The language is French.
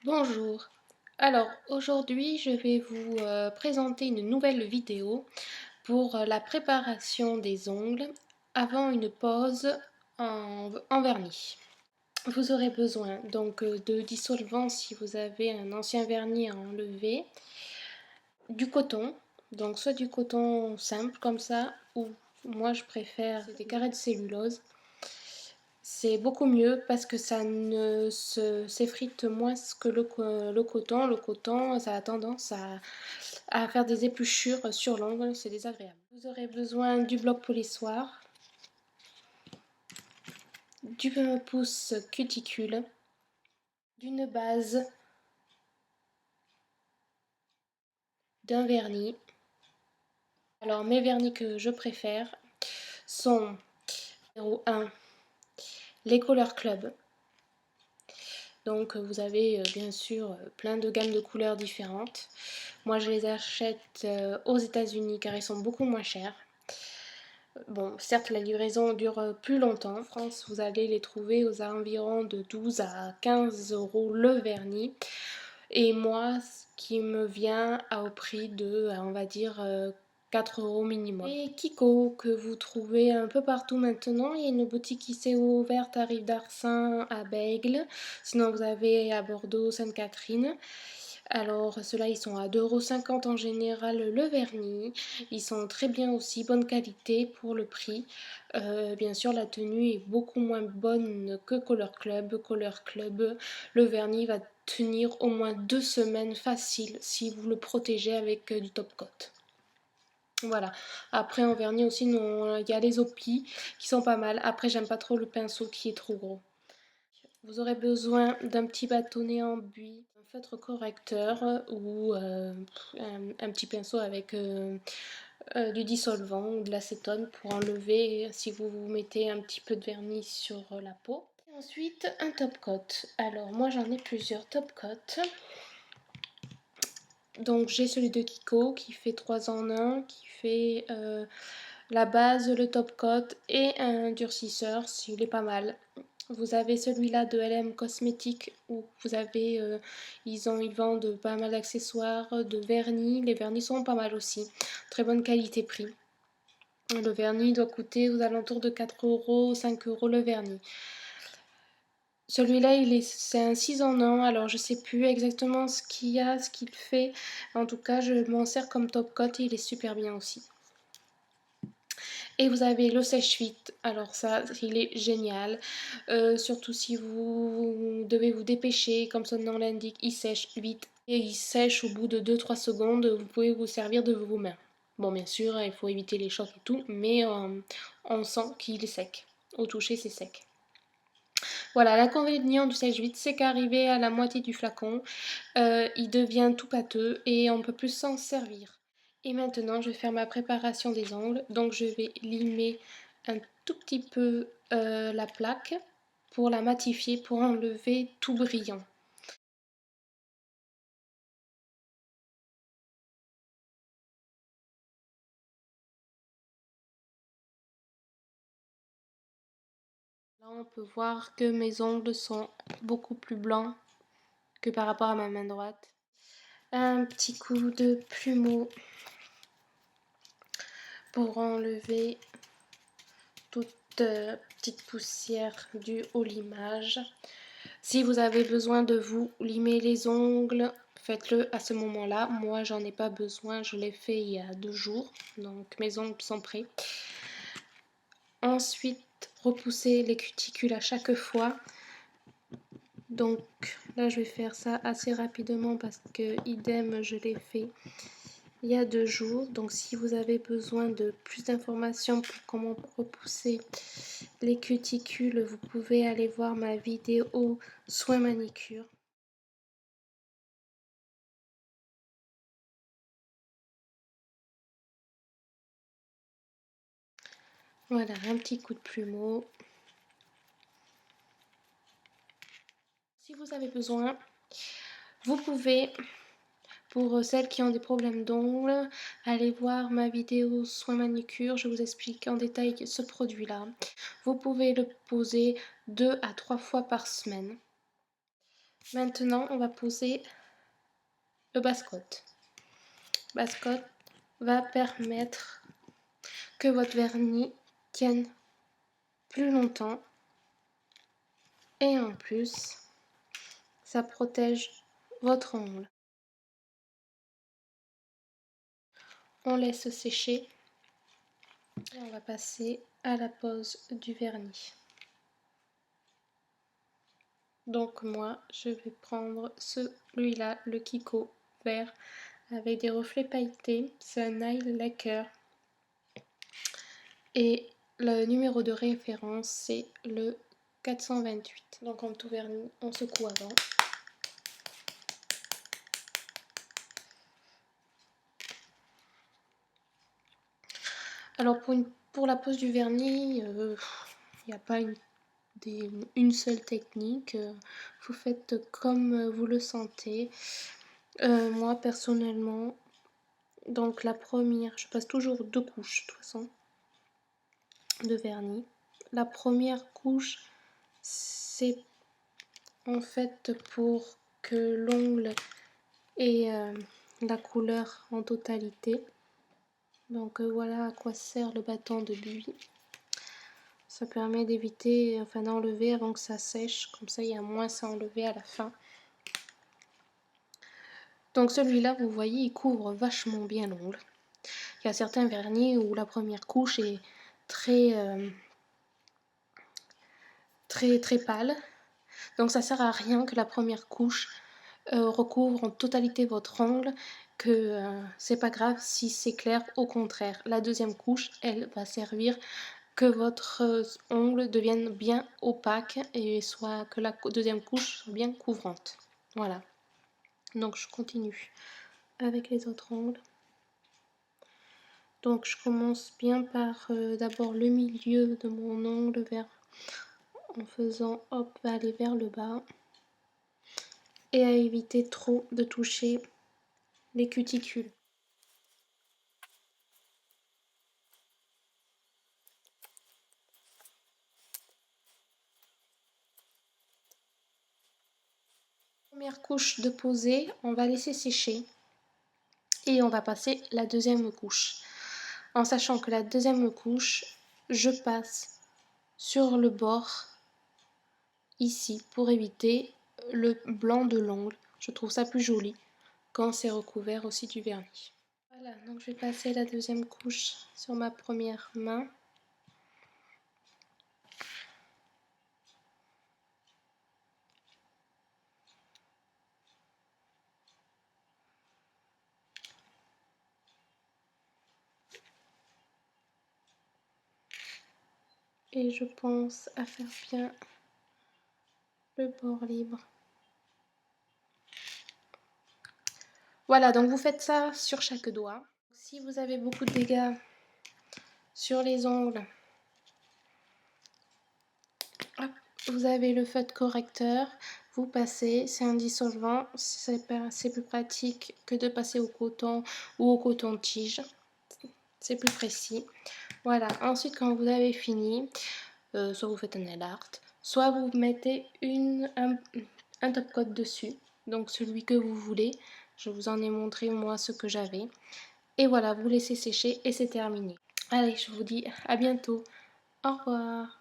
Bonjour. Alors aujourd'hui je vais vous présenter une nouvelle vidéo pour la préparation des ongles avant une pose en vernis. Vous aurez besoin donc de dissolvant si vous avez un ancien vernis à enlever, du coton, donc soit du coton simple comme ça ou moi je préfère des carrés de cellulose. C'est beaucoup mieux parce que ça ne s'effrite moins que le coton. Le coton, ça a tendance à faire des épluchures sur l'ongle, c'est désagréable. Vous aurez besoin du bloc polissoir, du pouce cuticule, d'une base, d'un vernis. Alors mes vernis que je préfère sont numéro 1, les Color Club. Donc vous avez bien sûr plein de gammes de couleurs différentes. Moi je les achète aux États-Unis car ils sont beaucoup moins chers. Bon, certes la livraison dure plus longtemps. En France vous allez les trouver aux environs de 12 à 15 euros le vernis. Et moi ce qui me vient au prix de on va dire 4 euros minimum. Et Kiko que vous trouvez un peu partout maintenant. Il y a une boutique qui s'est ouverte à Rive d'Arcin, à Bègle. Sinon vous avez à Bordeaux, Sainte-Catherine. Alors ceux-là ils sont à 2,50 € en général le vernis. Ils sont très bien aussi, bonne qualité pour le prix. Bien sûr la tenue est beaucoup moins bonne que Color Club. Color Club, le vernis va tenir au moins 2 semaines facile si vous le protégez avec du top coat. Voilà, après en vernis aussi, il y a les Opi qui sont pas mal. Après, j'aime pas trop le pinceau qui est trop gros. Vous aurez besoin d'un petit bâtonnet en buis, un feutre correcteur ou un petit pinceau avec du dissolvant ou de l'acétone pour enlever si vous mettez un petit peu de vernis sur la peau. Et ensuite, un top coat. Alors, moi j'en ai plusieurs top coats. Donc j'ai celui de Kiko qui fait 3 en 1, qui fait la base, le top coat et un durcisseur, s'il est pas mal. Vous avez celui-là de LM Cosmétiques où vous avez, ils vendent pas mal d'accessoires, de vernis. Les vernis sont pas mal aussi, très bonne qualité-prix. Le vernis doit coûter aux alentours de 4 euros, 5 euros le vernis. Celui-là, c'est un 6 en 1, alors je sais plus exactement ce qu'il y a, ce qu'il fait. En tout cas, je m'en sers comme top coat et il est super bien aussi. Et vous avez le sèche-vite, alors ça, il est génial. Surtout si vous devez vous dépêcher, comme son nom l'indique, il sèche vite. Et il sèche au bout de 2-3 secondes, vous pouvez vous servir de vos mains. Bon, bien sûr, il faut éviter les chocs et tout, mais on sent qu'il est sec. Au toucher, c'est sec. Voilà, l'inconvénient du sèche-vite, c'est qu'arrivé à la moitié du flacon, il devient tout pâteux et on ne peut plus s'en servir. Et maintenant, je vais faire ma préparation des ongles. Donc, je vais limer un tout petit peu la plaque pour la matifier, pour enlever tout brillant. Là, on peut voir que mes ongles sont beaucoup plus blancs que par rapport à ma main droite. Un petit coup de plumeau pour enlever toute petite poussière due au limage. Si vous avez besoin de vous limer les ongles, faites-le à ce moment-là. Moi, j'en ai pas besoin, je l'ai fait il y a 2 jours, donc mes ongles sont prêts. Ensuite, repoussez les cuticules à chaque fois. Donc là, je vais faire ça assez rapidement parce que idem, je l'ai fait il y a 2 jours. Donc si vous avez besoin de plus d'informations pour comment repousser les cuticules, vous pouvez aller voir ma vidéo soins manicure. Voilà, un petit coup de plumeau. Si vous avez besoin, vous pouvez, pour celles qui ont des problèmes d'ongles, aller voir ma vidéo soins manicure. Je vous explique en détail ce produit-là. Vous pouvez le poser 2 à 3 fois par semaine. Maintenant, on va poser le base-coat. Base-coat va permettre que votre vernis tienne plus longtemps et en plus, ça protège votre ongle. On laisse sécher et on va passer à la pose du vernis. Donc moi, je vais prendre celui-là, le Kiko vert avec des reflets pailletés. C'est un nail lacquer. Et le numéro de référence, c'est le 428. Donc comme tout vernis, on secoue avant. Alors pour la pose du vernis, il n'y a pas une seule technique. Vous faites comme vous le sentez. Moi personnellement, donc la première, je passe toujours 2 couches de toute façon de vernis. La première couche, c'est en fait pour que l'ongle ait la couleur en totalité. Donc voilà à quoi sert le bâton de buis. Ça permet d'éviter, enfin d'enlever avant que ça sèche, comme ça il y a moins à enlever à la fin. Donc celui-là, vous voyez, il couvre vachement bien l'ongle. Il y a certains vernis où la première couche est très pâle. Donc ça sert à rien que la première couche recouvre en totalité votre ongle, que c'est pas grave si c'est clair, au contraire. La deuxième couche, elle va servir que votre ongle devienne bien opaque et soit que la deuxième couche soit bien couvrante. Voilà. Donc je continue avec les autres ongles. Donc je commence bien par d'abord le milieu de mon ongle en faisant hop aller vers le bas et à éviter trop de toucher les cuticules. Première couche de posée, on va laisser sécher et on va passer la deuxième couche. En sachant que la deuxième couche, je passe sur le bord ici pour éviter le blanc de l'ongle. Je trouve ça plus joli quand c'est recouvert aussi du vernis. Voilà, donc je vais passer la deuxième couche sur ma première main. Et je pense à faire bien le bord libre. Voilà, donc vous faites ça sur chaque doigt. Si vous avez beaucoup de dégâts sur les ongles, hop, vous avez le feutre correcteur, vous passez, c'est un dissolvant, c'est plus pratique que de passer au coton ou au coton-tige, c'est plus précis. Voilà, ensuite quand vous avez fini, soit vous faites un nail art, soit vous mettez un top coat dessus, donc celui que vous voulez. Je vous en ai montré moi ce que j'avais. Et voilà, vous laissez sécher et c'est terminé. Allez, je vous dis à bientôt. Au revoir.